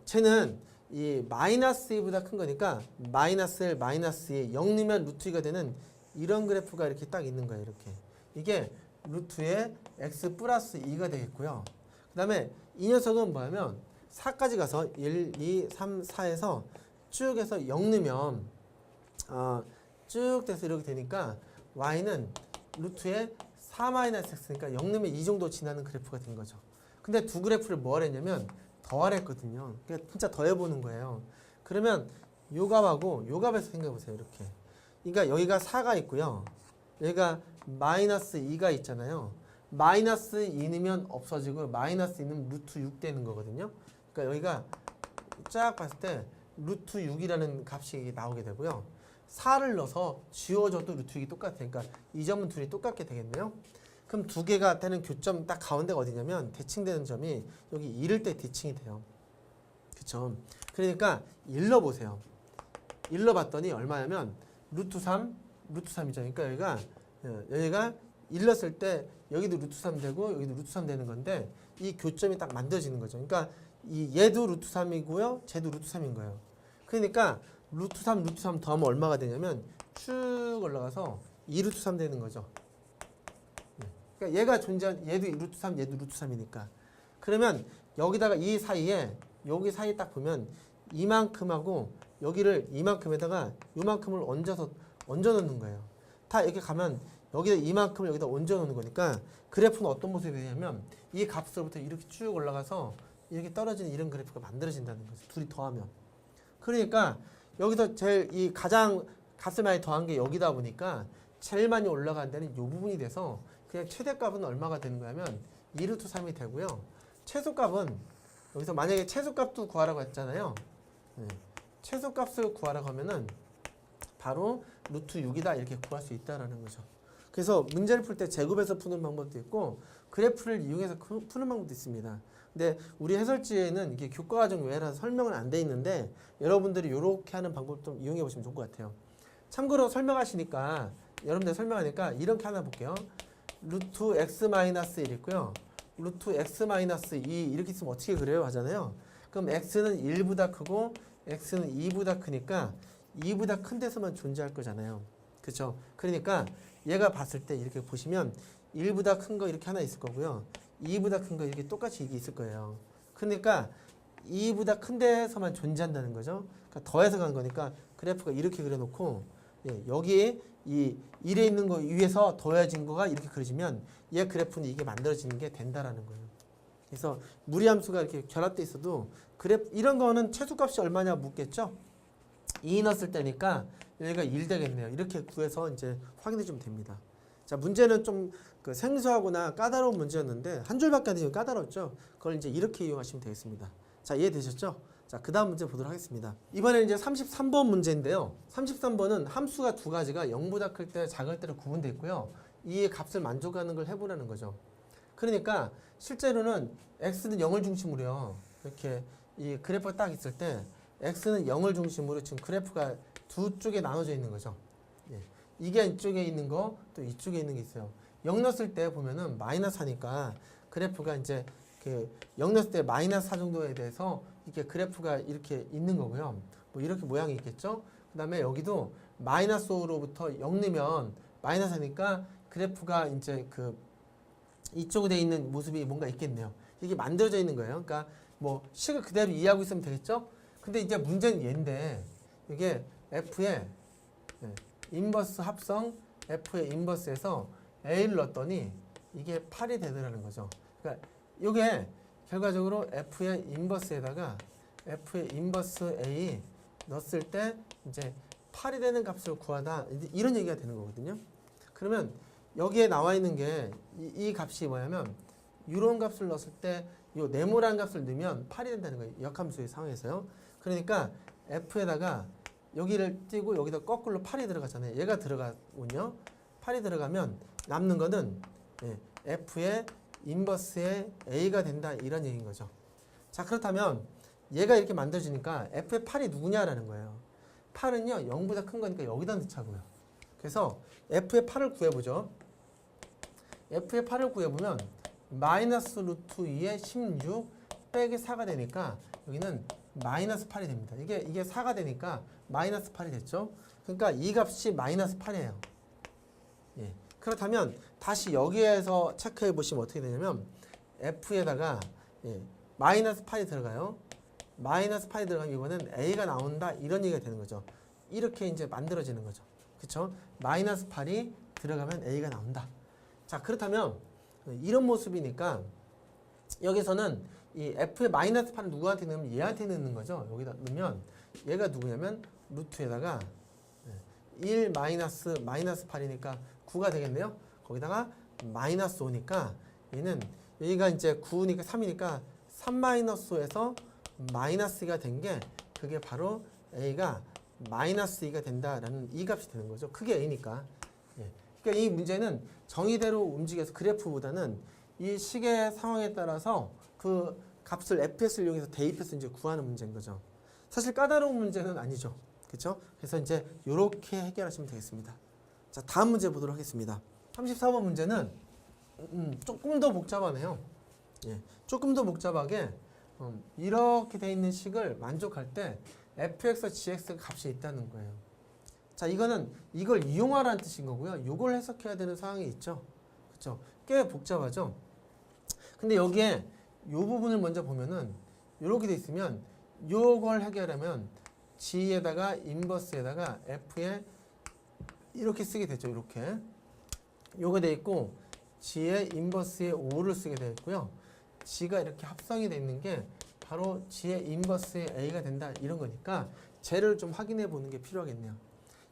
쟤는 이 마이너스 2보다 큰 거니까 마이너스 1, 마이너스 2, 0 넣으면 루트 2가 되는 이런 그래프가 이렇게 딱 있는 거예요. 이렇게. 이게 루트에 x 플러스 2가 되겠고요. 그 다음에 이 녀석은 뭐냐면 4까지 가서 1, 2, 3, 4에서 쭉 해서 0 넣으면 쭉 돼서 이렇게 되니까 y는 루트에 4-x니까 0 넣으면 이 정도 지나는 그래프가 된 거죠. 근데 두 그래프를 뭐 하랬냐면 더하라 했거든요. 그러니까 진짜 더해보는 거예요. 그러면 요 값하고 요 값에서 생각해보세요. 이렇게. 그러니까 여기가 4가 있고요. 여기가 마이너스 2가 있잖아요. 마이너스 2는 없어지고 마이너스 2는 루트 6 되는 거거든요. 그러니까 여기가 쫙 봤을 때 루트 6이라는 값이 나오게 되고요. 4를 넣어서 지워줘도 루트 6이 똑같으니까 이 점은 둘이 똑같게 되겠네요. 그럼 두 개가 되는 교점 딱 가운데가 어디냐면 대칭되는 점이 여기 이를 때 대칭이 돼요. 그쵸? 그러니까 일러 보세요. 일러 봤더니 얼마냐면 루트 3, 루트 3이죠. 그러니까 여기가 일렀을 때 여기도 루트 3 되고 여기도 루트 3 되는 건데 이 교점이 딱 만들어지는 거죠. 그러니까 얘도 루트 3이고요. 쟤도 루트 3인 거예요. 그러니까 루트 3, 루트 3 더하면 얼마가 되냐면 쭉 올라가서 2루트 3 되는 거죠. 그러니까 얘가 존재한 얘도 루트 3, 얘도 루트 3이니까. 그러면 여기다가 이 사이에 여기 사이 딱 보면 이만큼하고 여기를 이만큼에다가 요만큼을 얹어 놓는 거예요. 다 이렇게 가면 여기다 이만큼을 여기다 얹어 놓는 거니까 그래프는 어떤 모습이 되냐면 이 값으로부터 이렇게 쭉 올라가서 이렇게 떨어지는 이런 그래프가 만들어진다는 거죠. 둘이 더하면. 그러니까 여기서 제일 이 가장 값을 많이 더한 게 여기다 보니까 제일 많이 올라간 데는 이 부분이 돼서 그냥 최대값은 얼마가 되는 거냐면 2루트 3이 되고요. 최소값은 여기서 만약에 최소값도 구하라고 했잖아요. 최소값을 구하라고 하면은 바로 루트 6이다 이렇게 구할 수 있다라는 거죠. 그래서 문제를 풀 때 제곱해서 푸는 방법도 있고 그래프를 이용해서 푸는 방법도 있습니다. 근데 우리 해설지에는 이게 교과과정 외라서 설명은 안 돼 있는데 여러분들이 이렇게 하는 방법 좀 이용해 보시면 좋을 것 같아요. 참고로 설명하시니까 여러분들 설명하니까 이렇게 하나 볼게요. 루트 x-1 있고요. 루트 x-2 이렇게 있으면 어떻게 그래요? 하잖아요. 그럼 x는 1보다 크고 x는 2보다 크니까 2보다 큰 데서만 존재할 거잖아요. 그렇죠? 그러니까 얘가 봤을 때 이렇게 보시면 1보다 큰 거 이렇게 하나 있을 거고요. 2보다 큰 거 이렇게 똑같이 이게 있을 거예요. 그러니까 2보다 큰 데서만 존재한다는 거죠. 그러니까 더해서 간 거니까 그래프가 이렇게 그려놓고 여기에 이 1에 있는 거 위에서 더해진 거가 이렇게 그려지면 얘 그래프는 이게 만들어지는 게 된다라는 거예요. 그래서 무리함수가 이렇게 결합돼 있어도 그래프 이런 거는 최소값이 얼마냐 묻겠죠? 2 넣었을 때니까 여기가 1 되겠네요. 이렇게 구해서 이제 확인해 주면 됩니다. 자, 문제는 좀 그 생소하거나 까다로운 문제였는데 한 줄밖에 안 되면 까다롭죠. 그걸 이제 이렇게 이용하시면 되겠습니다. 자, 이해되셨죠? 자, 그 다음 문제 보도록 하겠습니다. 이번에는 이제 33번 문제인데요. 33번은 함수가 두 가지가 0보다 클 때, 작을 때로 구분되어 있고요. 이 값을 만족하는 걸 해보라는 거죠. 그러니까 실제로는 x는 0을 중심으로요. 이렇게 이 그래프가 딱 있을 때 x는 0을 중심으로 지금 그래프가 두 쪽에 나눠져 있는 거죠. 이게 이쪽에 있는 거, 또 이쪽에 있는 게 있어요. 0 넣었을 때 보면은 마이너스 하니까 그래프가 이제 그 0 넣었을 때 마이너스 4 정도에 대해서 이렇게 그래프가 이렇게 있는 거고요. 뭐 이렇게 모양이 있겠죠. 그 다음에 여기도 마이너스 5로부터 0 넣으면 마이너스 하니까 그래프가 이제 그 이쪽에 돼 있는 모습이 뭔가 있겠네요. 이게 만들어져 있는 거예요. 그러니까 뭐 식을 그대로 이해하고 있으면 되겠죠. 근데 이제 문제는 얘인데 이게 F의 인버스 합성 F의 인버스에서 A를 넣었더니 이게 8이 되더라는 거죠. 그러니까 이게 결과적으로 F의 인버스에다가 F의 인버스 A 넣었을 때 이제 8이 되는 값을 구하다 이런 얘기가 되는 거거든요. 그러면 여기에 나와 있는 게 이 값이 뭐냐면 이런 값을 넣었을 때 이 네모란 값을 넣으면 8이 된다는 거예요. 역함수의 상황에서요. 그러니까 F에다가 여기를 띄고 여기다 거꾸로 8이 들어가잖아요. 얘가 들어가군요. 8이 들어가면 남는 거는 F의 인버스의 A가 된다 이런 얘기인 거죠. 자, 그렇다면 얘가 이렇게 만들어지니까 F의 8이 누구냐라는 거예요. 8은요 0보다 큰 거니까 여기다 넣자고요. 그래서 F의 8을 구해보죠. F의 8을 구해보면 마이너스 루트 2의 16 빼기 4가 되니까 여기는 마이너스 8이 됩니다. 이게 4가 되니까 마이너스 8이 됐죠. 그러니까 이 값이 마이너스 8이에요. 그렇다면 다시 여기에서 체크해 보시면 어떻게 되냐면 F에다가 마이너스 8이 들어가요. 마이너스 8이 들어가면 이거는 A가 나온다 이런 얘기가 되는 거죠. 이렇게 이제 만들어지는 거죠. 그쵸? 마이너스 8이 들어가면 A가 나온다. 자, 그렇다면 이런 모습이니까 여기서는 이 f의 마이너스 8을 누구한테 넣으면 얘한테 넣는 거죠. 여기다 넣으면 얘가 누구냐면 루트에다가 1 마이너스 8이니까 9가 되겠네요. 거기다가 마이너스 5니까 얘는 여기가 이제 9니까 3이니까 3 마이너스 5에서 마이너스 2가 된 게 그게 바로 a가 마이너스 2가 된다라는 이 값이 되는 거죠. 크게 a니까. 예. 그러니까 이 문제는 정의대로 움직여서 그래프보다는 이 식의 상황에 따라서 그 값을 fs를 이용해서 대입해서 이제 구하는 문제인 거죠. 사실 까다로운 문제는 아니죠. 그렇죠? 그래서 이제 이렇게 해결하시면 되겠습니다. 자, 다음 문제 보도록 하겠습니다. 34번 문제는 조금 더 복잡하네요. 예, 조금 더 복잡하게 이렇게 돼 있는 식을 만족할 때 fx, gx 값이 있다는 거예요. 자, 이거는 이걸 이용하라는 뜻인 거고요. 이걸 해석해야 되는 상황이 있죠. 그렇죠? 꽤 복잡하죠. 근데 여기에 이 부분을 먼저 보면은 이렇게 돼 있으면 이걸 해결하면 g에다가 인버스에다가 f에 이렇게 쓰게 되죠. 이렇게 요거 돼 있고 g의 인버스에 5를 쓰게 되어 있고요. g가 이렇게 합성이 돼 있는 게 바로 g의 인버스의 a가 된다 이런 거니까 쟤를 좀 확인해 보는 게 필요하겠네요.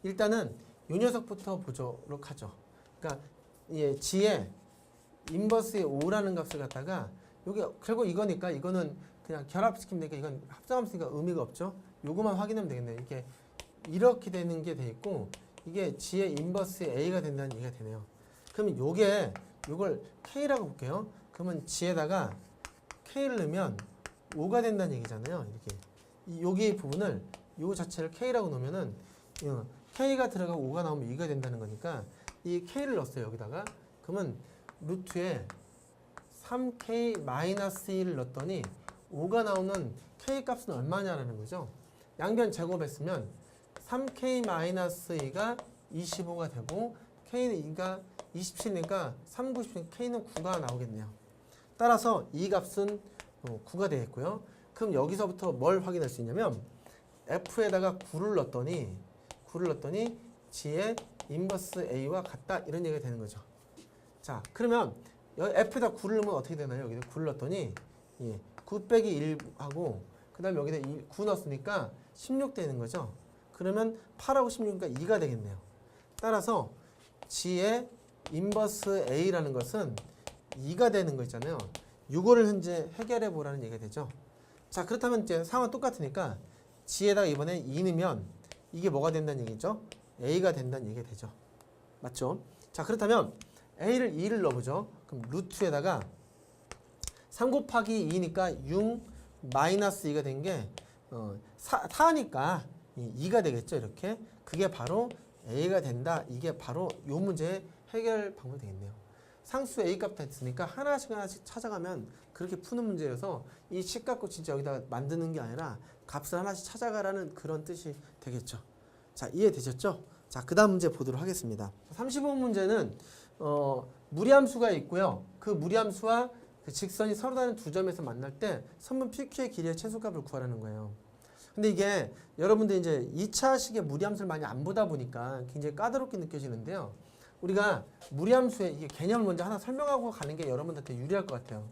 일단은 이 녀석부터 보도록 하죠. 그러니까 예, g의 인버스의 5라는 값을 갖다가 여기 결국 이거니까 이거는 그냥 결합시키면 되니까 이건 합성함수니까 의미가 없죠. 요거만 확인하면 되겠네요. 이게 이렇게 되는 게 돼 있고 이게 g의 인버스의 a가 된다는 얘기가 되네요. 그러면 요걸 k라고 볼게요. 그러면 g에다가 k를 넣으면 5가 된다는 얘기잖아요. 이렇게 여기 부분을 요 자체를 k라고 넣으면은 k가 들어가고 5가 나오면 2가 된다는 거니까 이 k를 넣었어요. 여기다가 그러면 루트에 3k-1을 넣었더니 5가 나오는 k 값은 얼마냐라는 거죠. 양변 제곱했으면 3k-2가 25가 되고 k는 2가 27이니까 3, 9, 10, k는 9가 나오겠네요. 따라서 이 값은 9가 되겠고요. 그럼 여기서부터 뭘 확인할 수 있냐면 f에다가 9를 넣었더니 g의 인버스 a와 같다 이런 얘기가 되는 거죠. 자, 그러면 f에다 9를 넣으면 어떻게 되나요? 여기다 9를 넣었더니 9 빼기 1하고 그 다음에 여기다 9 넣었으니까 16 되는 거죠. 그러면 8하고 16이니까 2가 되겠네요. 따라서 g의 인버스 a라는 것은 2가 되는 거 있잖아요. 이거를 현재 해결해 보라는 얘기가 되죠. 자, 그렇다면 이제 상황은 똑같으니까 g에다가 이번에 2 넣으면 이게 뭐가 된다는 얘기죠? a가 된다는 얘기가 되죠. 맞죠? 자, 그렇다면 a를 2를 넣어보죠. 그럼 루트에다가 3 곱하기 2니까 6 마이너스 2가 된 게 4니까 2가 되겠죠. 이렇게. 그게 바로 a가 된다. 이게 바로 이 문제의 해결 방법이 되겠네요. 상수 a 값 됐으니까 하나씩 찾아가면 그렇게 푸는 문제여서 이 식 갖고 진짜 여기다 만드는 게 아니라 값을 하나씩 찾아가라는 그런 뜻이 되겠죠. 자, 이해되셨죠? 자, 그 다음 문제 보도록 하겠습니다. 35번 문제는 무리함수가 있고요. 그 무리함수와 그 직선이 서로 다른 두 점에서 만날 때 선분 PQ의 길이의 최소값을 구하라는 거예요. 근데 이게 여러분들 이제 2차식의 무리함수를 많이 안 보다 보니까 굉장히 까다롭게 느껴지는데요. 우리가 무리함수의 이게 개념을 먼저 하나 설명하고 가는 게 여러분들한테 유리할 것 같아요.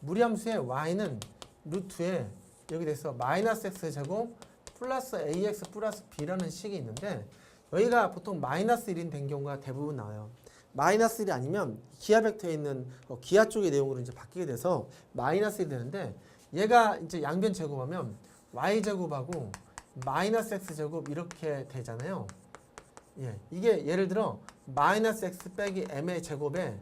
무리함수의 y는 루트에 여기 돼서 마이너스 x 제곱 플러스 ax 플러스 b라는 식이 있는데 여기가 보통 마이너스 1인 된 경우가 대부분 나와요. 마이너스 1이 아니면 기하 벡터에 있는 기하 쪽의 내용으로 이제 바뀌게 돼서 마이너스 1이 되는데 얘가 이제 양변 제곱하면 y 제곱하고 마이너스 x 제곱 이렇게 되잖아요. 예, 이게 예를 들어 마이너스 x 빼기 m의 제곱에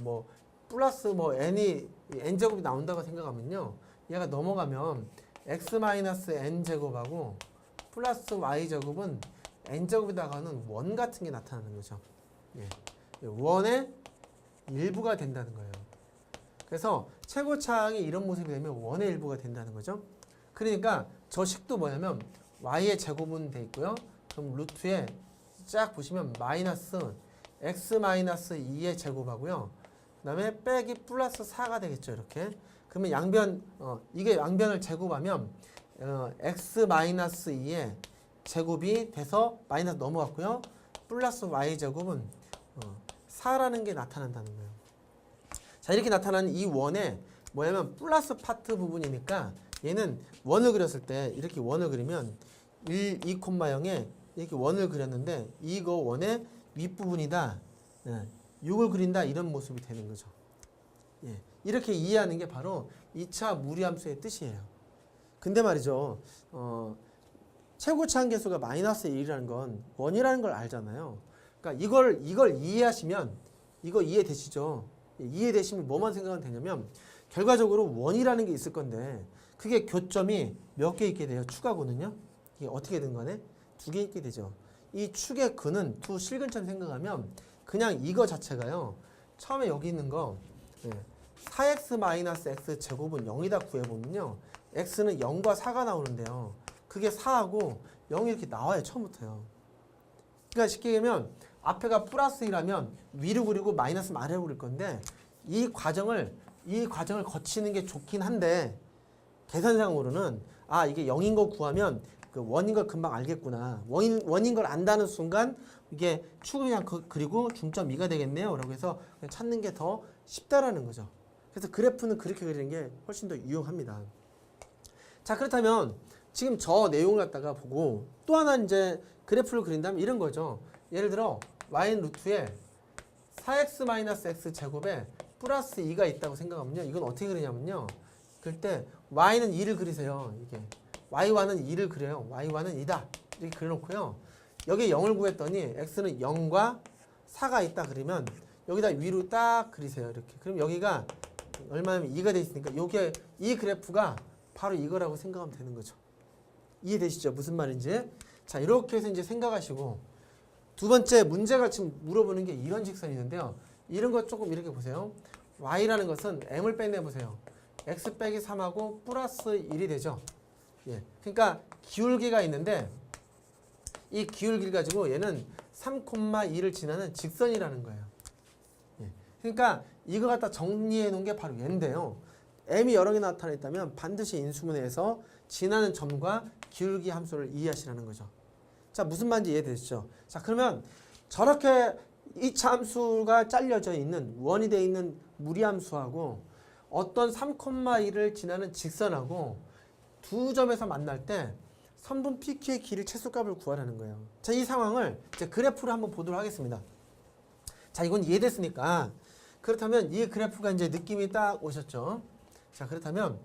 뭐 플러스 뭐 n이 n 제곱이 나온다고 생각하면요. 얘가 넘어가면 x 마이너스 n 제곱하고 플러스 y 제곱은 n 제곱에다가는 원 같은 게 나타나는 거죠. 예. 원의 일부가 된다는 거예요. 그래서 최고차항이 이런 모습이 되면 원의 일부가 된다는 거죠. 그러니까 저 식도 뭐냐면 y의 제곱은 돼 있고요. 그럼 루트에 쫙 보시면 마이너스 x 마이너스 2의 제곱하고요. 그 다음에 빼기 플러스 4가 되겠죠. 이렇게. 그러면 양변 이게 양변을 제곱하면 x 마이너스 2의 제곱이 돼서 마이너스 넘어갔고요. 플러스 y 제곱은 4라는 게 나타난다는 거예요. 자, 이렇게 나타나는 이 원의 뭐냐면 플러스 파트 부분이니까 얘는 원을 그렸을 때 이렇게 원을 그리면 1, 2,0에 이렇게 원을 그렸는데 이거 원의 윗부분이다. 6을 그린다 이런 모습이 되는 거죠. 예, 이렇게 이해하는 게 바로 2차 무리함수의 뜻이에요. 근데 말이죠. 최고치 한계수가 마이너스 1이라는 건 원이라는 걸 알잖아요. 그러니까 이걸 이해하시면 이거 이해되시죠? 예, 이해되시면 뭐만 생각하면 되냐면 결과적으로 원이라는 게 있을 건데 그게 교점이 몇 개 있게 돼요? 축하고는요. 이게 어떻게든 간에 2개 있게 되죠. 이 축의 근은 두 실근처럼 생각하면 그냥 이거 자체가요. 처음에 여기 있는 거 4x-x 제곱은 0이다 구해보면요. x는 0과 4가 나오는데요. 그게 4하고 0이 이렇게 나와요. 처음부터요. 그러니까 쉽게 얘기하면 앞에가 플러스 1하면 위로 그리고 마이너스 아래로 그릴 건데 이 과정을 거치는 게 좋긴 한데 계산상으로는 이게 0인 거 구하면 그 원인 걸 금방 알겠구나. 원인 걸 안다는 순간 이게 축을 그냥 그리고 중점 2가 되겠네요. 라고 해서 그냥 찾는 게 더 쉽다라는 거죠. 그래서 그래프는 그렇게 그리는 게 훨씬 더 유용합니다. 자, 그렇다면 지금 저 내용을 갖다가 보고 또 하나 이제 그래프를 그린다면 이런 거죠. 예를 들어 y는 루트에 4x-x 제곱에 플러스 2가 있다고 생각하면요. 이건 어떻게 그리냐면요. 그럴 때 y는 2를 그리세요. 이게 y와는 2를 그려요. y와는 2다. 이렇게 그려놓고요. 여기에 0을 구했더니 x는 0과 4가 있다 그러면 여기다 위로 딱 그리세요. 이렇게. 그럼 여기가 얼마냐면 2가 돼 있으니까 요게 이 그래프가 바로 이거라고 생각하면 되는 거죠. 이해되시죠? 무슨 말인지. 자, 이렇게 해서 이제 생각하시고 두 번째 문제가 지금 물어보는 게 이런 직선이 있는데요. 이런 거 조금 이렇게 보세요. y라는 것은 m을 빼내보세요. x 빼기 3하고 플러스 1이 되죠. 예. 그러니까 기울기가 있는데 이 기울기를 가지고 얘는 3,2를 지나는 직선이라는 거예요. 예. 그러니까 이거 갖다 정리해 놓은 게 바로 얘인데요. m이 여러 개 나타나 있다면 반드시 인수분해해서 지나는 점과 기울기 함수를 이해하시라는 거죠. 자, 무슨 말인지 이해되시죠? 자, 그러면 저렇게 2차 함수가 잘려져 있는 원이 되어 있는 무리함수하고 어떤 3,1을 지나는 직선하고 두 점에서 만날 때 선분 PQ의 길이 최소값을 구하라는 거예요. 자, 이 상황을 이제 그래프로 한번 보도록 하겠습니다. 자, 이건 이해됐으니까 그렇다면 이 그래프가 이제 느낌이 딱 오셨죠? 자, 그렇다면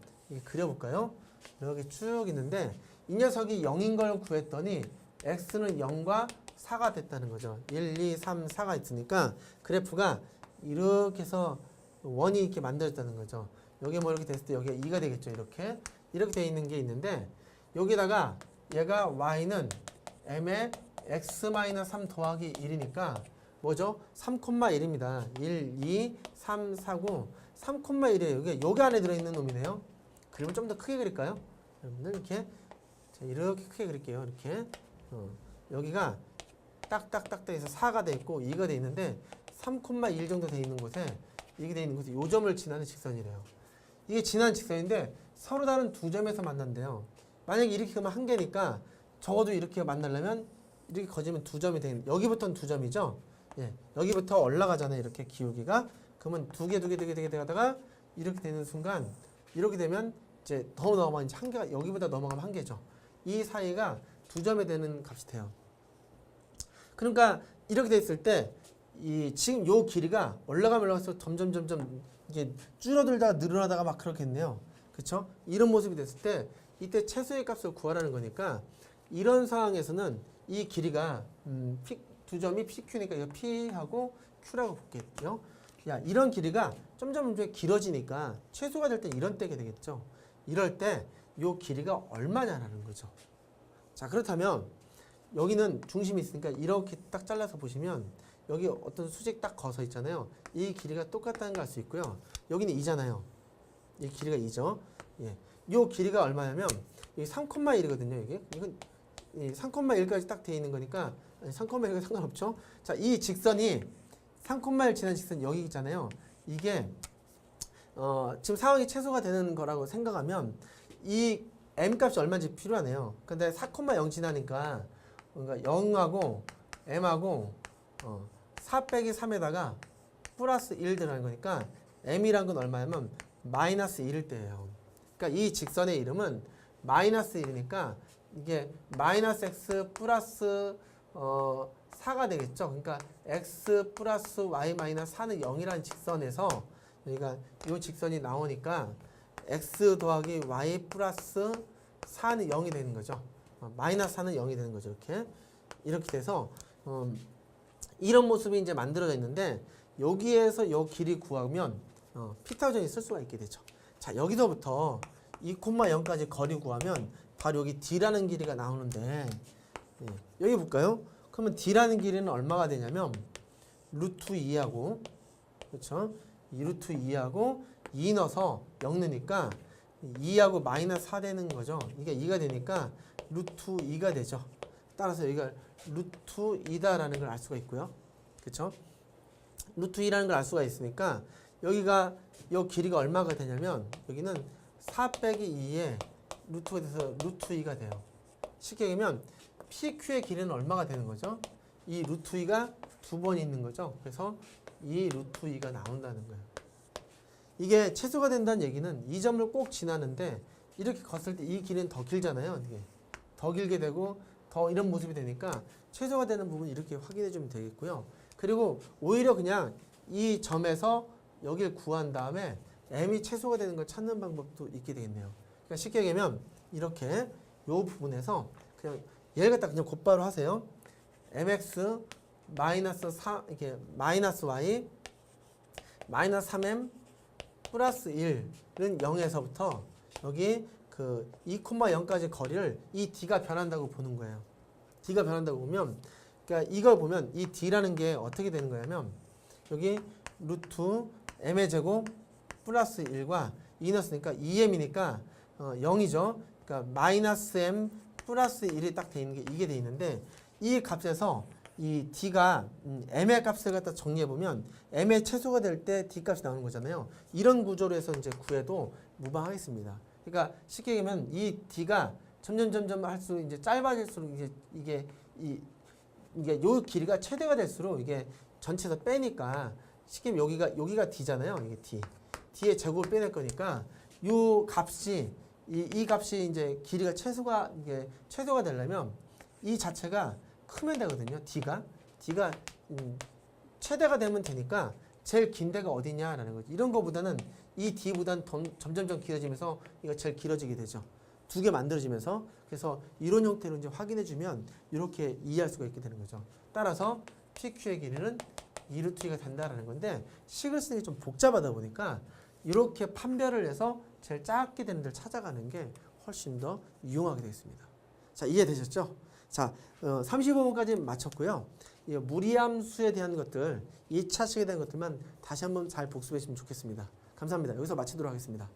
그려볼까요? 여기 쭉 있는데 이 녀석이 0인 걸 구했더니 x는 0과 4가 됐다는 거죠. 1, 2, 3, 4가 있으니까 그래프가 이렇게 해서 원이 이렇게 만들어졌다는 거죠. 여기 뭐 이렇게 됐을 때 여기가 2가 되겠죠. 이렇게 돼 있는 게 있는데 여기다가 얘가 y는 m에 x-3 더하기 1이니까 뭐죠? 3,1입니다. 1, 2, 3, 4고 3,1이에요. 여기 안에 들어있는 놈이네요. 그림을 좀 더 크게 그릴까요? 여러분들 이렇게 자, 이렇게 크게 그릴게요. 이렇게 여기가 딱딱딱 돼서 4가 돼 있고 2가 돼 있는데 3,1 정도 돼 있는 곳에 이게 돼 있는 곳에 요 점을 지나는 직선이래요. 이게 지나는 직선인데 서로 다른 두 점에서 만난대요. 만약에 이렇게 그러면 한 개니까 적어도 이렇게 만나려면 이렇게 거지면 두 점이 되는 여기부터는 두 점이죠. 예, 여기부터 올라가잖아요. 이렇게 기울기가 그러면 두 개 가다가 이렇게 되는 순간 이렇게 되면 이제 더 넘어가면 이제 한 개가 여기보다 넘어가면 한 개죠. 이 사이가 두 점에 되는 값이 돼요. 그러니까 이렇게 돼 있을 때 이 지금 요 길이가 올라가서 점점 이게 줄어들다가 늘어나다가 막 그렇겠네요. 그렇죠? 이런 모습이 됐을 때 이때 최소의 값을 구하라는 거니까 이런 상황에서는 이 길이가 두 점이 PQ니까 이거 P하고 Q라고 볼게요. 야, 이런 길이가 점점 길어지니까 최소가 될 때 이런 때게 되겠죠. 이럴 때 요 길이가 얼마냐라는 거죠. 자, 그렇다면 여기는 중심이 있으니까 이렇게 딱 잘라서 보시면 여기 어떤 수직 딱 거서 있잖아요. 이 길이가 똑같다는 걸 알 수 있고요. 여기는 2잖아요. 이 길이가 2죠. 예. 요 길이가 얼마냐면 여기 3,1이거든요. 이건 3,1까지 딱 돼 있는 거니까 3,1과 상관없죠. 자, 이 직선이 3,1 지난 직선 여기 있잖아요. 이게 지금 상황이 최소가 되는 거라고 생각하면 이 m 값이 얼마인지 필요하네요. 근데 4,0 지나니까 그러니까 0하고 m하고 4 빼기 3에다가 플러스 1 들어가는 거니까 m이란 건 얼마냐면 마이너스 1일 때예요. 그러니까 이 직선의 이름은 마이너스 1이니까 이게 마이너스 x 플러스 4가 되겠죠. 그러니까 x 플러스 y 마이너스 4는 0이라는 직선에서 여기가 이 직선이 나오니까 x 더하기 y 플러스 4는 0이 되는 거죠. 마이너스 4는 0이 되는 거죠. 이렇게 돼서 이런 모습이 이제 만들어져 있는데 여기에서 요 길이 구하면 피타고전이 쓸 수가 있게 되죠. 자, 여기서부터 2,0까지 거리 구하면 바로 여기 d라는 길이가 나오는데 여기 볼까요? 그러면 d라는 길이는 얼마가 되냐면 루트 2하고 그렇죠? 이 루트 2하고 2 넣어서 0 넣으니까 2하고 마이너스 4 되는 거죠. 이게 2가 되니까 루트 2가 되죠. 따라서 여기가 루트 2다라는 걸 알 수가 있고요. 그렇죠? 루트 2라는 걸 알 수가 있으니까 여기가 이 길이가 얼마가 되냐면 여기는 4 빼기 2에 루트가 돼서 루트 2가 돼요. 쉽게 얘기하면 PQ의 길이는 얼마가 되는 거죠? 이 루트 2가 두 번 있는 거죠. 그래서 이 루트 2가 나온다는 거예요. 이게 최소가 된다는 얘기는 이 점을 꼭 지나는데 이렇게 걷을 때 이 길이는 더 길잖아요. 이게 더 길게 되고 더 이런 모습이 되니까 최소가 되는 부분 이렇게 확인해 주면 되겠고요. 그리고 오히려 그냥 이 점에서 여기를 구한 다음에 m이 최소가 되는 걸 찾는 방법도 있게 되겠네요. 그러니까 쉽게 얘기하면 이렇게 이 부분에서 그냥 얘를 갖다 그냥 곧바로 하세요. mx 마이너스 4 이렇게 마이너스 y 마이너스 3m 플러스 1은 0에서부터 여기 그 2,0까지 거리를 이 d가 변한다고 보는 거예요. d가 변한다고 보면 그러니까 이걸 보면 이 d라는 게 어떻게 되는 거냐면 여기 루트 m의 제곱 플러스 1과 2 넣었으니까 2m이니까 0이죠. 그러니까 마이너스 m 플러스 1이 딱 돼 있는 게 이게 돼 있는데 이 값에서 이 d가 m의 값을 갖다 정리해 보면 m의 최소가 될 때 d 값이 나오는 거잖아요. 이런 구조로 해서 이제 구해도 무방하겠습니다. 그러니까 쉽게 얘기하면 이 d가 점점 할수록 이제 짧아질수록 이게 요 길이가 최대가 될수록 이게 전체에서 빼니까 쉽게 여기가 d잖아요. 이게 d의 제곱을 빼낼 거니까 요 값이 이 값이 이제 길이가 최소가 되려면 이 자체가 크면 되거든요. d가 최대가 되면 되니까 제일 긴 데가 어디냐라는 거죠. 이런 거보다는 이 d보다는 점점 길어지면서 이거 제일 길어지게 되죠. 두 개 만들어지면서 그래서 이런 형태로 이제 확인해 주면 이렇게 이해할 수가 있게 되는 거죠. 따라서 PQ의 길이는 2루트 2가 된다라는 건데 식을 쓰는 게 좀 복잡하다 보니까 이렇게 판별을 해서 제일 작게 되는 데를 찾아가는 게 훨씬 더 유용하게 되겠습니다. 자, 이해되셨죠? 자, 35번까지 마쳤고요. 무리함수에 대한 것들, 2차 식에 대한 것들만 다시 한번 잘 복습해 주시면 좋겠습니다. 감사합니다. 여기서 마치도록 하겠습니다.